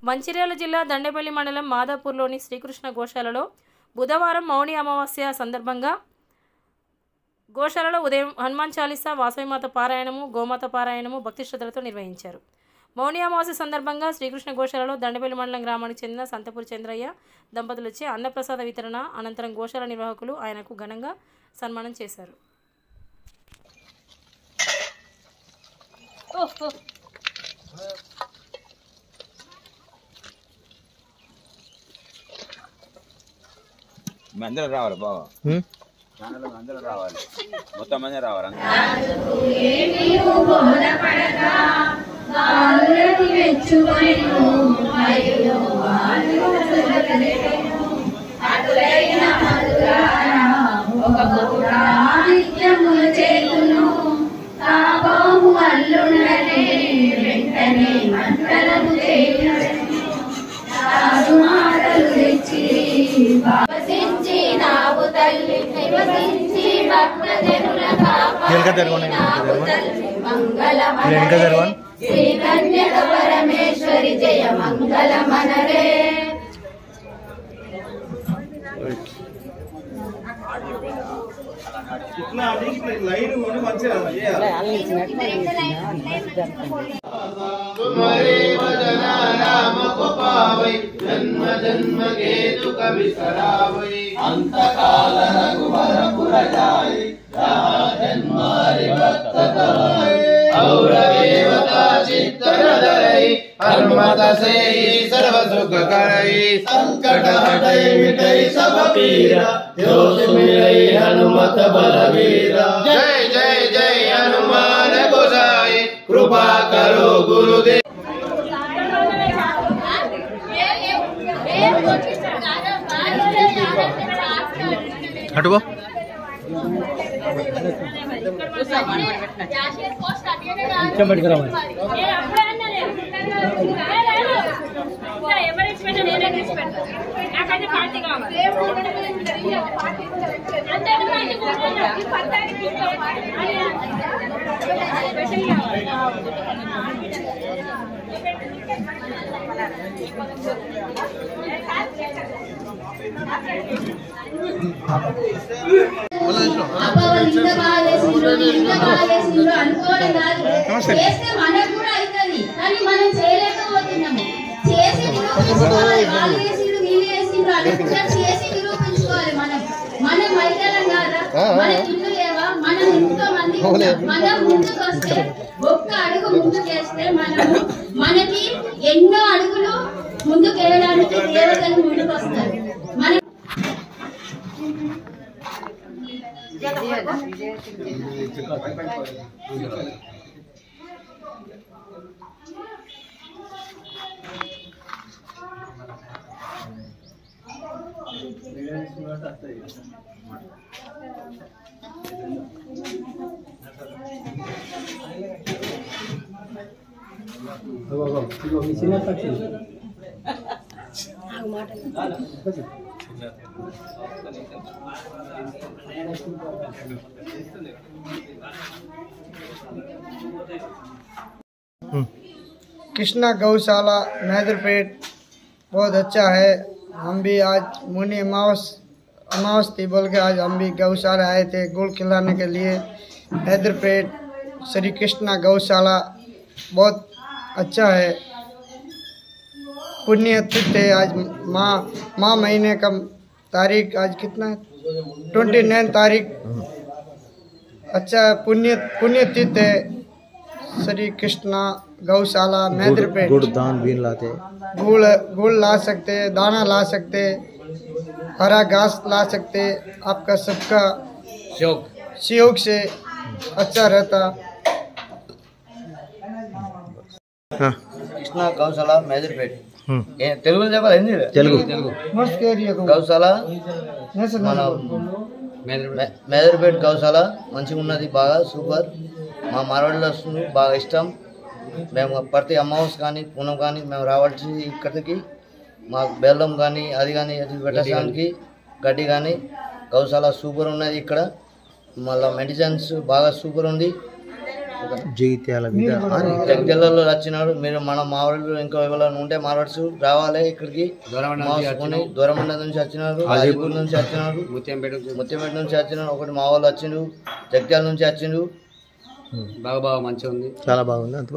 మంచిర్యాల జిల్లా దండేపల్లి మండలం మాదాపూర్లోని శ్రీకృష్ణ గోశాలలో బుధవారం మౌని అమావాస్య సందర్భంగా గోశాలలో ఉదయం హనుమాన్ చాలీసా, వాసవిమాత పారాయణము, గోమాత పారాయణము భక్తి శ్రద్ధలతో నిర్వహించారు. మౌని అమావాస్య సందర్భంగా శ్రీకృష్ణ గోశాలలో దండేపల్లి మండలం గ్రామానికి చెందిన సంతపూరి చంద్రయ్య దంపతులచే అన్నప్రసాద వితరణ అనంతరం గోశాల నిర్వాహకులు ఆయనకు ఘనంగా సన్మానం చేశారు. అందరూ రావాలి బాబా, అందరూ రావాలి, మొత్తం మంది రావాలి. परमेश्वरी जय मंगल मनरे तुम्हारे भजना नाम को पावै जन्म जन्म के दुख बिसरावै अंत काल रघुवर पुर जाय जहाँ जन्म हरि भक्त कहाय और देवता चित्त धरै हनुमत से सर्व सुख करै संकट हटै मिटै सब पीरा जो सुमिरै हनुमत बलवीरा। जय जय जय हनुमान गोसाई कृपा करो गुरुदेव। हटो మనకి ఎన్నో అడుగులు ముందుకు వెళ్ళడానికి దేవతలు ముందుకు వస్తారు. कृष्णा गौशाला मैदरपेट बहुत अच्छा है। हम भी आज मुनि अमावस थी बोल के आज हम भी गौशाला आए थे गुड़ खिलाने के लिए। हैदरपेट श्री कृष्णा गौशाला बहुत अच्छा है। पुण्य तिथि है आज माह महीने का तारीख आज कितना है 29 तारीख। अच्छा पुण्य तिथि है। श्री कृष्णा गौशाला मैदरपेट गुड़ दान भी लाते, गुड़ ला सकते, दाना ला सकते, हरा घास ला सकते। आपका सबका सहयोग से अच्छा रहता। कृष्णा गौशाला मैदरपेट తెలుగు చెప్పాలి హిందీ తెలుగు గౌశాల మన మేదర్పేట్ గౌశాల మంచిగా ఉన్నది, బాగా సూపర్. మా మార్వాడీలో వస్తుంది, బాగా ఇష్టం. మేము ప్రతి అమావాస్య కానీ పూనం కానీ మేము రావాల్సి ఇక్కడికి మాకు బెల్లం కానీ అది కానీ అది పెట్టడానికి గడ్డి కానీ గౌశాల సూపర్ ఉన్నది ఇక్కడ. మళ్ళీ మెడిసిన్స్ బాగా సూపర్ ఉంది. జగిత్యాల జగిత్యాలలో వచ్చినాడు. మీరు మన మావాళ్ళు ఇంకా ఎవరైనా ఉంటే మాట్లాడుచు రావాలి ఇక్కడికి. దూరమండ నుంచి వచ్చినారు, హాజీపూర్ నుంచి వచ్చినారు, ముత్యంపేట నుంచి వచ్చినారు. ఒకటి మా వాళ్ళు వచ్చిండు, జగిత్యాల నుంచి వచ్చిండు. బాగా మంచిగా ఉంది, చాలా బాగుంది. అంత